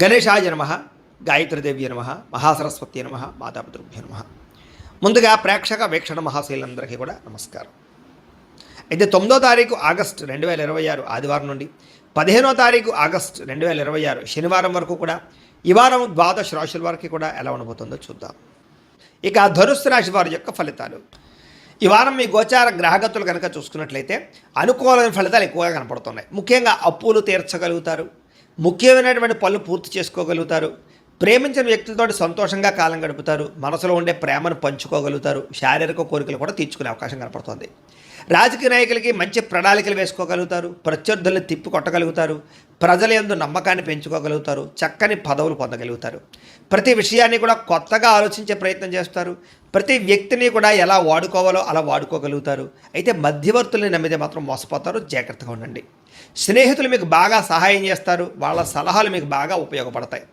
గణేశాయ నమః, గాయత్రీదేవ్య నమః, మహాసరస్వతి నమః, మాతాపితృభ్యో నమః. ముందుగా ప్రేక్షక వీక్షణ మహాశైలందరికీ కూడా నమస్కారం. అయితే 9వ తారీఖు ఆగస్టు 2026 ఆదివారం నుండి 15వ తారీఖు ఆగస్టు 2026 శనివారం వరకు కూడా ఈ వారం ద్వాదశ రాశుల వారికి కూడా ఎలా ఉండబోతుందో చూద్దాం. ఇక ధనుస్సు రాశి వారి యొక్క ఫలితాలు. ఈ వారం మీ గోచార గ్రహగతులు కనుక చూసుకున్నట్లయితే అనుకూలమైన ఫలితాలు ఎక్కువగా కనపడుతున్నాయి. ముఖ్యంగా అప్పులు తీర్చగలుగుతారు, ముఖ్యమైనటువంటి పనులు పూర్తి చేసుకోగలుగుతారు, ప్రేమించిన వ్యక్తులతో సంతోషంగా కాలం గడుపుతారు, మనసులో ఉండే ప్రేమను పంచుకోగలుగుతారు, శారీరక కోరికలు కూడా తీర్చుకునే అవకాశం కనపడుతుంది. రాజకీయ నాయకులకి మంచి ప్రణాళికలు వేసుకోగలుగుతారు, ప్రత్యర్థుల్ని తిప్పి కొట్టగలుగుతారు, ప్రజల యందు నమ్మకాన్ని పెంచుకోగలుగుతారు, చక్కని పదవులు పొందగలుగుతారు. ప్రతి విషయాన్ని కూడా కొత్తగా ఆలోచించే ప్రయత్నం చేస్తారు, ప్రతి వ్యక్తిని కూడా ఎలా వాడుకోవాలో అలా వాడుకోగలుగుతారు. అయితే మధ్యవర్తుల్ని నమ్మితే మాత్రం మోసపోతారు, జాగ్రత్తగా ఉండండి. స్నేహితులు మీకు బాగా సహాయం చేస్తారు, వాళ్ళ సలహాలు మీకు బాగా ఉపయోగపడతాయి.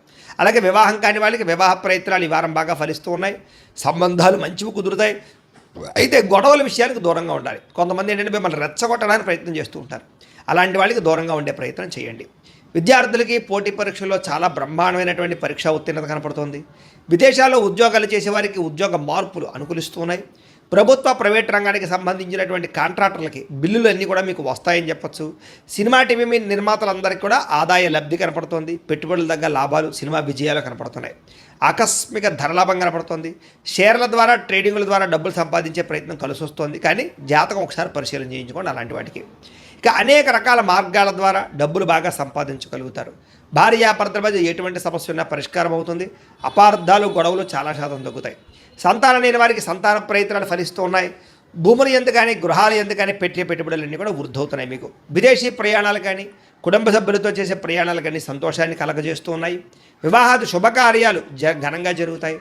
అలాగే వివాహం కాని వాళ్ళకి వివాహ ప్రయత్నాలు ఈ వారం బాగా ఫలిస్తూ ఉన్నాయి, సంబంధాలు మంచివి కుదురుతాయి. అయితే గొడవల విషయానికి దూరంగా ఉండాలి. కొంతమంది ఏంటంటే మిమ్మల్ని రెచ్చగొట్టడానికి ప్రయత్నం చేస్తూ ఉంటారు, అలాంటి వాళ్ళకి దూరంగా ఉండే ప్రయత్నం చేయండి. విద్యార్థులకి పోటీ పరీక్షల్లో చాలా బ్రహ్మాండమైనటువంటి పరీక్షా ఉత్తీర్ణత కనపడుతుంది. విదేశాల్లో ఉద్యోగాలు చేసేవారికి ఉద్యోగ మార్పులు అనుకూలిస్తున్నాయి. ప్రభుత్వ ప్రైవేట్ రంగానికి సంబంధించినటువంటి కాంట్రాక్టర్లకి బిల్లులు అన్నీ కూడా మీకు వస్తాయని చెప్పొచ్చు. సినిమా టీవీ నిర్మాతలందరికీ కూడా ఆదాయ లబ్ధి కనపడుతుంది, పెట్టుబడుల దగ్గర లాభాలు, సినిమా విజయాలు కనపడుతున్నాయి. ఆకస్మిక ధనలాభం కనపడుతుంది. షేర్ల ద్వారా ట్రేడింగ్ల ద్వారా డబ్బులు సంపాదించే ప్రయత్నం కలిసి వస్తుంది, కానీ జాతకం ఒకసారి పరిశీలన చేయించుకోండి అలాంటి వాటికి. ఇక అనేక రకాల మార్గాల ద్వారా డబ్బులు బాగా సంపాదించగలుగుతారు. భార్యాభర్తల మధ్య ఎటువంటి సమస్య ఉన్నా పరిష్కారం అవుతుంది. అపార్థాలు గొడవలు చాలా శాతం తగ్గుతాయి. సంతానం లేని వారికి సంతాన ప్రయత్నాలు ఫలిస్తూ ఉన్నాయి. భూములు ఎందుకు కానీ గృహాలు ఎందుకు కానీ పెట్టే పెట్టుబడులన్నీ కూడా వృద్ధవుతున్నాయి. మీకు విదేశీ ప్రయాణాలు కానీ కుటుంబ సభ్యులతో చేసే ప్రయాణాలు కానీ సంతోషాన్ని కలగజేస్తూ ఉన్నాయి. వివాహాది శుభకార్యాలు ఘనంగా జరుగుతాయి,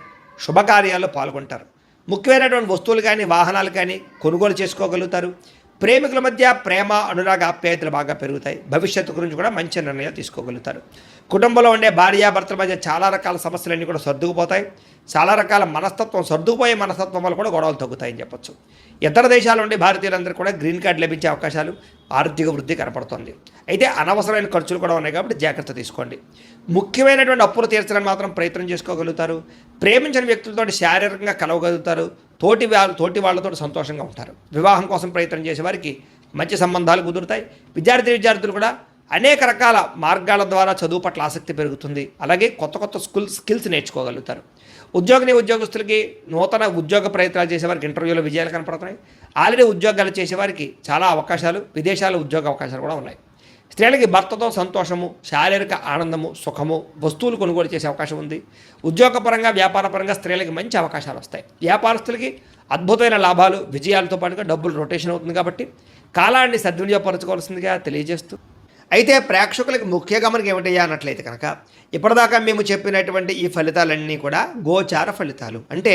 శుభకార్యాల్లో పాల్గొంటారు. ముఖ్యమైనటువంటి వస్తువులు కానీ వాహనాలు కానీ కొనుగోలు చేసుకోగలుగుతారు. ప్రేమికుల మధ్య ప్రేమ అనురాగ ఆప్యాయతలు బాగా పెరుగుతాయి. భవిష్యత్తు గురించి కూడా మంచి నిర్ణయాలు తీసుకోగలుగుతారు. కుటుంబంలో ఉండే భార్యాభర్తల మధ్య చాలా రకాల సమస్యలన్నీ కూడా సర్దుకుపోతాయి. చాలా రకాల సర్దుకుపోయే మనస్తత్వం వల్ల కూడా గొడవలు తగ్గుతాయని చెప్పొచ్చు. ఇతర దేశాల నుండి భారతీయులందరూ కూడా గ్రీన్ కార్డు లభించే అవకాశాలు, ఆర్థిక వృద్ధి కనపడుతుంది. అయితే అనవసరమైన ఖర్చులు కూడా ఉన్నాయి కాబట్టి జాగ్రత్త తీసుకోండి. ముఖ్యమైనటువంటి అప్పులు తీర్చడానికి మాత్రం ప్రయత్నం చేసుకోగలుగుతారు. ప్రేమించిన వ్యక్తులతో శారీరకంగా కలవగలుగుతారు. తోటి వాళ్ళతో సంతోషంగా ఉంటారు. వివాహం కోసం ప్రయత్నం చేసే వారికి మంచి సంబంధాలు కుదురుతాయి. విద్యార్థులు కూడా అనేక రకాల మార్గాల ద్వారా చదువు పట్ల ఆసక్తి పెరుగుతుంది. అలాగే కొత్త స్కిల్స్ నేర్చుకోగలుగుతారు. ఉద్యోగస్తులకి నూతన ఉద్యోగ ప్రయత్నాలు చేసేవారికి ఇంటర్వ్యూలో విజయాలు కనపడుతున్నాయి. ఆల్రెడీ ఉద్యోగాలు చేసేవారికి చాలా అవకాశాలు, విదేశాల ఉద్యోగ అవకాశాలు కూడా ఉన్నాయి. స్త్రీలకి భర్తతో సంతోషము, శారీరక ఆనందము, సుఖము, వస్తువులు కొనుగోలు చేసే అవకాశం ఉంది. ఉద్యోగపరంగా వ్యాపారపరంగా స్త్రీలకి మంచి అవకాశాలు వస్తాయి. వ్యాపారస్తులకి అద్భుతమైన లాభాలు, విజయాలతో పాటుగా డబ్బులు రొటేషన్ అవుతుంది కాబట్టి కాలాన్ని సద్వినియోగపరచుకోవాల్సిందిగా తెలియజేస్తూ, అయితే ప్రేక్షకులకు ముఖ్య గమనిక ఏమిటయ్యా అన్నట్లయితే కనుక ఇప్పటిదాకా మేము చెప్పినటువంటి ఈ ఫలితాలన్నీ కూడా గోచార ఫలితాలు, అంటే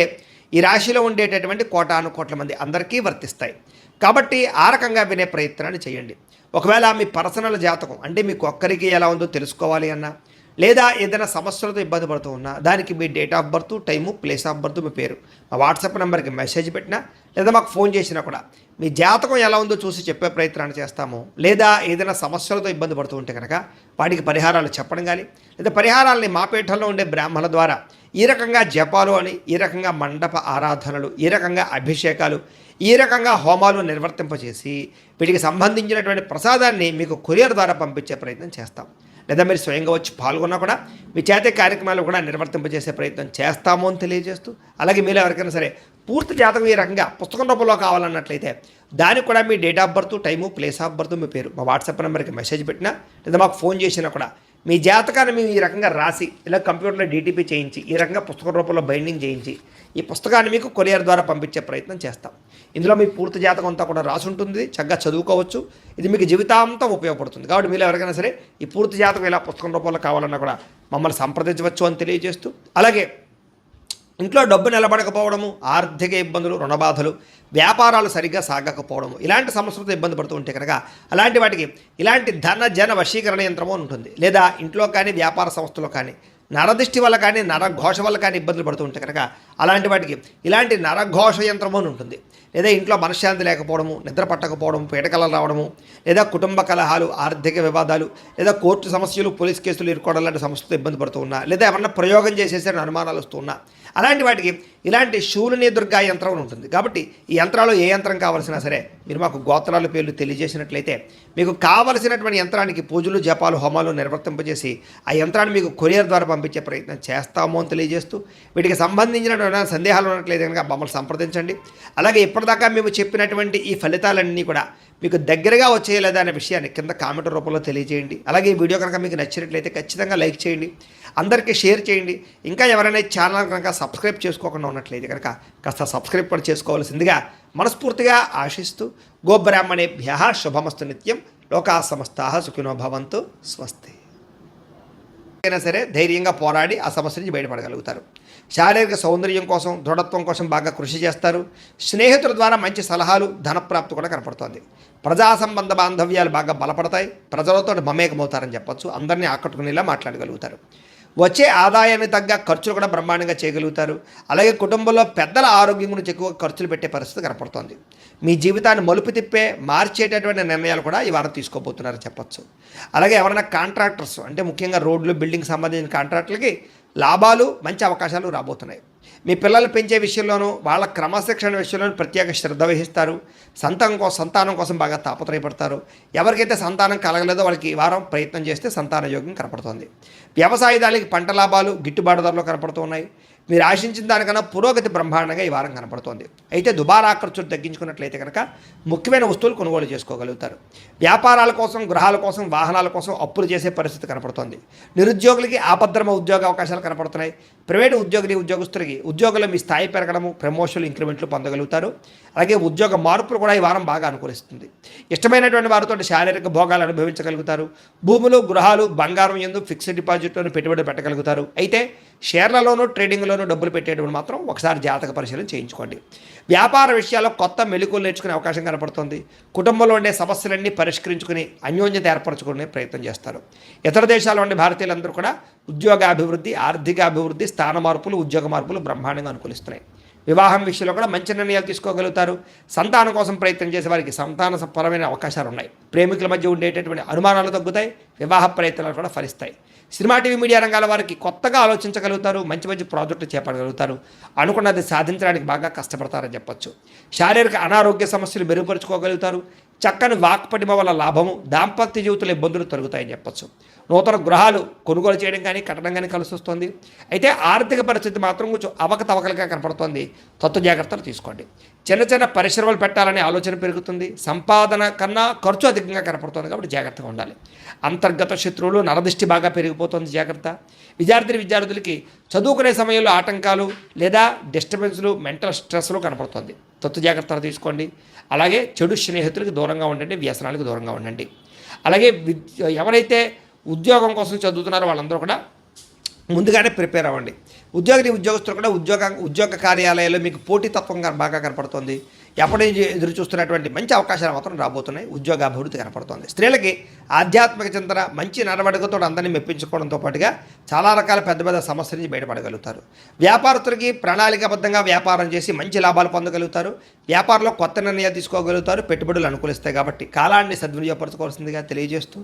ఈ రాశిలో ఉండేటటువంటి కోటాను కోట్ల మంది అందరికీ వర్తిస్తాయి. కాబట్టి ఆ రకంగా వినే ప్రయత్నాన్ని చేయండి. ఒకవేళ మీ పర్సనల్ జాతకం అంటే మీకు ఒక్కరికి ఎలా ఉందో తెలుసుకోవాలి అన్నా, లేదా ఏదైనా సమస్యలతో ఇబ్బంది పడుతూ ఉన్నా, దానికి మీ date of birth, time, place of birth, మీ పేరు మా వాట్సాప్ నెంబర్కి మెసేజ్ పెట్టినా, లేదా మాకు ఫోన్ చేసినా కూడా మీ జాతకం ఎలా ఉందో చూసి చెప్పే ప్రయత్నాన్ని చేస్తాము. లేదా ఏదైనా సమస్యలతో ఇబ్బంది పడుతూ ఉంటే కనుక వాటికి పరిహారాలు చెప్పడం కానీ, లేదా పరిహారాలని మా పీఠంలో ఉండే బ్రాహ్మణుల ద్వారా ఈ రకంగా జపాలు అని, ఈ రకంగా మండప ఆరాధనలు, ఈ రకంగా అభిషేకాలు, ఈ రకంగా హోమాలు నిర్వర్తింపచేసి వీటికి సంబంధించినటువంటి ప్రసాదాన్ని మీకు కొరియర్ ద్వారా పంపించే ప్రయత్నం చేస్తాం. లేదా మీరు స్వయంగా వచ్చి పాల్గొన్నా కూడా మీ చేతే కార్యక్రమాలు కూడా నిర్వర్తింపజేసే ప్రయత్నం చేస్తాము అని తెలియజేస్తూ, అలాగే మీరు ఎవరికైనా సరే పూర్తి జాతకం ఈ రకంగా పుస్తకం రూపంలో కావాలన్నట్లయితే దానికి కూడా మీ date of birth, time, place of birth, మీ పేరు మా వాట్సాప్ నెంబర్కి మెసేజ్ పెట్టినా, లేదా మాకు ఫోన్ చేసినా కూడా మీ జాతకాన్ని మేము ఈ రకంగా రాసి, ఇలా కంప్యూటర్లో డీటీపీ చేయించి, ఈ రకంగా పుస్తక రూపంలో బైండింగ్ చేయించి ఈ పుస్తకాన్ని మీకు కొరియర్ ద్వారా పంపించే ప్రయత్నం చేస్తాం. ఇందులో మీ పూర్తి జాతకం అంతా కూడా రాసి ఉంటుంది, చక్కగా చదువుకోవచ్చు. ఇది మీకు జీవితాంతం ఉపయోగపడుతుంది. కాబట్టి మీరు ఎవరికైనా సరే ఈ పూర్తి జాతకం ఇలా పుస్తకం రూపంలో కావాలన్నా కూడా మమ్మల్ని సంప్రదించవచ్చు అని తెలియజేస్తూ, అలాగే ఇంట్లో డబ్బు నిలబడకపోవడము, ఆర్థిక ఇబ్బందులు, రుణబాధలు, వ్యాపారాలు సరిగ్గా సాగకపోవడము, ఇలాంటి సమస్యలతో ఇబ్బంది పడుతూ ఉంటే కనుక అలాంటి వాటికి ఇలాంటి ధన జన వశీకరణ యంత్రము ఉంటుంది. లేదా ఇంట్లో కానీ వ్యాపార సంస్థలో కానీ నరదిష్టి వల్ల కానీ నరఘోష వల్ల కానీ ఇబ్బందులు పడుతూ ఉంటే కనుక అలాంటి వాటికి ఇలాంటి నరఘోష యంత్రము అని ఉంటుంది. లేదా ఇంట్లో మనశ్శాంతి లేకపోవడము, నిద్ర పట్టకపోవడము, పీడకలలు రావడము, లేదా కుటుంబ కలహాలు, ఆర్థిక వివాదాలు, లేదా కోర్టు సమస్యలు, పోలీస్ కేసులు ఇరుకోవడం లాంటి సమస్యలతో ఇబ్బంది పడుతూ ఉన్నా, లేదా ఏమన్నా ప్రయోగం చేసేసరికి అనుమానాలు వస్తూ ఉన్నా, అలాంటి వాటికి ఇలాంటి శూలిని దుర్గా యంత్రం అని ఉంటుంది. కాబట్టి ఈ యంత్రాలు ఏ యంత్రం కావాల్సినా సరే మీరు మాకు గోత్రాల పేర్లు తెలియజేసినట్లయితే మీకు కావలసినటువంటి యంత్రానికి పూజలు, జపాలు, హోమాలు నిర్వర్తింపజేసి ఆ యంత్రాన్ని మీకు కొరియర్ ద్వారా పంపించే ప్రయత్నం చేస్తాము అని తెలియజేస్తూ, వీటికి సంబంధించిన సందేహాలు ఉన్నట్లయితే కనుక మమ్మల్ని సంప్రదించండి. అలాగే ఇప్పటిదాకా మేము చెప్పినటువంటి ఈ ఫలితాలన్నీ కూడా మీకు దగ్గరగా వచ్చేయలేదా అనే విషయాన్ని కింద కామెంట్ రూపంలో తెలియజేయండి. అలాగే ఈ వీడియో కనుక మీకు నచ్చినట్లయితే ఖచ్చితంగా లైక్ చేయండి, అందరికీ షేర్ చేయండి. ఇంకా ఎవరైనా ఛానల్ కనుక సబ్స్క్రైబ్ చేసుకోకుండా ఉన్నట్లయితే కనుక కాస్త సబ్స్క్రైబ్ కూడా చేసుకోవాల్సిందిగా మనస్ఫూర్తిగా ఆశిస్తూ, గోబ్రాహ్మణేభ్యః శుభమస్తు నిత్యం, లోకాః సమస్తాః సుఖినో భవంతు, స్వస్తి. అయినా సరే ధైర్యంగా పోరాడి ఆ సమస్య నుంచి బయటపడగలుగుతారు. శారీరక సౌందర్యం కోసం, దృఢత్వం కోసం బాగా కృషి చేస్తారు. స్నేహితుల ద్వారా మంచి సలహాలు, ధనప్రాప్తి కూడా కనపడుతోంది. ప్రజా సంబంధ బాంధవ్యాలు బాగా బలపడతాయి. ప్రజలతో మమేకమవుతారని చెప్పొచ్చు. అందరినీ ఆకట్టుకునేలా మాట్లాడగలుగుతారు. వచ్చే ఆదాయాన్ని తగ్గ ఖర్చులు కూడా బ్రహ్మాండంగా చేయగలుగుతారు. అలాగే కుటుంబంలో పెద్దల ఆరోగ్యం గురించి ఎక్కువ ఖర్చులు పెట్టే పరిస్థితి కనపడుతోంది. మీ జీవితాన్ని మలుపు తిప్పే మార్చేటటువంటి నిర్ణయాలు కూడా ఈ వారం తీసుకోబోతున్నారని చెప్పొచ్చు. అలాగే ఎవరైనా కాంట్రాక్టర్స్ అంటే ముఖ్యంగా రోడ్లు, బిల్డింగ్ సంబంధించిన కాంట్రాక్టులకి లాభాలు, మంచి అవకాశాలు రాబోతున్నాయి. మీ పిల్లలు పెంచే విషయంలోనూ, వాళ్ళ క్రమశిక్షణ విషయంలోనూ ప్రత్యేక శ్రద్ధ వహిస్తారు. సంతానం కోసం బాగా తాపత్రయపడతారు. ఎవరికైతే సంతానం కలగలేదో వాళ్ళకి ఈ వారం ప్రయత్నం చేస్తే సంతాన యోగం కనపడుతోంది. వ్యవసాయదారులకి పంట లాభాలు గిట్టుబాటు ధరలు కనపడుతూ ఉన్నాయి. మీరు ఆశించిన దానికన్నా పురోగతి బ్రహ్మాండంగా ఈ వారం కనపడుతోంది. అయితే దుబారా ఖర్చులు తగ్గించుకున్నట్లయితే కనుక ముఖ్యమైన వస్తువులు కొనుగోలు చేసుకోగలుగుతారు. వ్యాపారాల కోసం, గృహాల కోసం, వాహనాల కోసం అప్పులు చేసే పరిస్థితి కనపడుతోంది. నిరుద్యోగులకి ఆపద్రమ ఉద్యోగ అవకాశాలు కనపడుతున్నాయి. ప్రైవేటు ఉద్యోగులకి ఉద్యోగులు మీ స్థాయి పెరగడము, ప్రమోషన్లు, ఇంక్రిమెంట్లు పొందగలుగుతారు. అలాగే ఉద్యోగ మార్పులు కూడా ఈ వారం బాగా అనుకూలిస్తుంది. ఇష్టమైనటువంటి వారితో శారీరక భోగాలు అనుభవించగలుగుతారు. భూములు, గృహాలు, బంగారం యందు ఫిక్స్డ్ డిపాజిట్లోనూ పెట్టుబడి పెట్టగలుగుతారు. అయితే షేర్లలోనూ, ట్రేడింగ్లోనూ డబ్బులు పెట్టేటప్పుడు మాత్రం ఒకసారి జాతక పరిశీలన చేయించుకోండి. వ్యాపార విషయాల్లో కొత్త మెళుకువలు నేర్చుకునే అవకాశం కనపడుతుంది. కుటుంబంలో ఉండే సమస్యలన్నీ పరిష్కరించుకుని అన్యోన్యత ఏర్పరచుకునే ప్రయత్నం చేస్తారు. ఇతర దేశాల్లో ఉండే భారతీయులందరూ కూడా ఉద్యోగాభివృద్ధి, ఆర్థిక అభివృద్ధి, స్థాన మార్పులు, ఉద్యోగ మార్పులు బ్రహ్మాండంగా అనుకూలిస్తున్నాయి. వివాహం విషయంలో కూడా మంచి నిర్ణయాలు తీసుకోగలుగుతారు. సంతానం కోసం ప్రయత్నం చేసే వారికి సంతానపరమైన అవకాశాలు ఉన్నాయి. ప్రేమికుల మధ్య ఉండేటటువంటి అనుమానాలు తగ్గుతాయి. వివాహ ప్రయత్నాలు కూడా ఫలిస్తాయి. సినిమా, టీవీ, మీడియా రంగాల వారికి కొత్తగా ఆలోచించగలుగుతారు. మంచి మంచి ప్రాజెక్టులు చేపట్టగలుగుతారు. అనుకున్నది సాధించడానికి బాగా కష్టపడతారని చెప్పొచ్చు. శారీరక అనారోగ్య సమస్యలు మెరుగుపరుచుకోగలుగుతారు. చక్కని వాక్పటిమ వల్ల లాభము, దాంపత్య జీవితంలో ఇబ్బందులు తొలగుతాయని చెప్పొచ్చు. నూతన గృహాలు కొనుగోలు చేయడం కానీ, కట్టడం కానీ కలిసి వస్తుంది. అయితే ఆర్థిక పరిస్థితి మాత్రం కొంచెం అవకతవకలుగా కనపడుతోంది. తత్వ జాగ్రత్తలు తీసుకోండి. చిన్న చిన్న పరిశ్రమలు పెట్టాలనే ఆలోచన పెరుగుతుంది. సంపాదన కన్నా ఖర్చు అధికంగా కనపడుతుంది. కాబట్టి జాగ్రత్తగా ఉండాలి. అంతర్గత శత్రువులు, నరదిష్టి బాగా పెరిగిపోతుంది. జాగ్రత్త. విద్యార్థులకి చదువుకునే సమయంలో ఆటంకాలు లేదా డిస్టర్బెన్స్లు, మెంటల్ స్ట్రెస్లు కనపడుతుంది. తత్వ జాగ్రత్తలు తీసుకోండి. అలాగే చెడు స్నేహితులకు దూరంగా ఉండండి. వ్యసనాలకు దూరంగా ఉండండి. అలాగే ఎవరైతే ఉద్యోగం కోసం చదువుతున్నారో వాళ్ళందరూ కూడా ముందుగానే ప్రిపేర్ అవ్వండి. ఉద్యోగస్తులు కూడా ఉద్యోగ కార్యాలయాల్లో మీకు పోటీతత్వంగా బాగా కనపడుతుంది. ఎప్పటి నుంచి ఎదురు చూస్తున్నటువంటి మంచి అవకాశాలు మాత్రం రాబోతున్నాయి. ఉద్యోగాభివృద్ధి కనపడుతుంది. స్త్రీలకి ఆధ్యాత్మిక చింతన, మంచి నడవడికతో అందరినీ మెప్పించుకోవడంతో పాటుగా చాలా రకాల పెద్ద పెద్ద సమస్యల నుంచి బయటపడగలుగుతారు. వ్యాపారస్తులకి ప్రణాళికాబద్ధంగా వ్యాపారం చేసి మంచి లాభాలు పొందగలుగుతారు. వ్యాపారంలో కొత్త నిర్ణయాలు తీసుకోగలుగుతారు. పెట్టుబడులు అనుకూలిస్తాయి. కాబట్టి కాలాన్ని సద్వినియోగపరచుకోవాల్సిందిగా తెలియజేస్తూ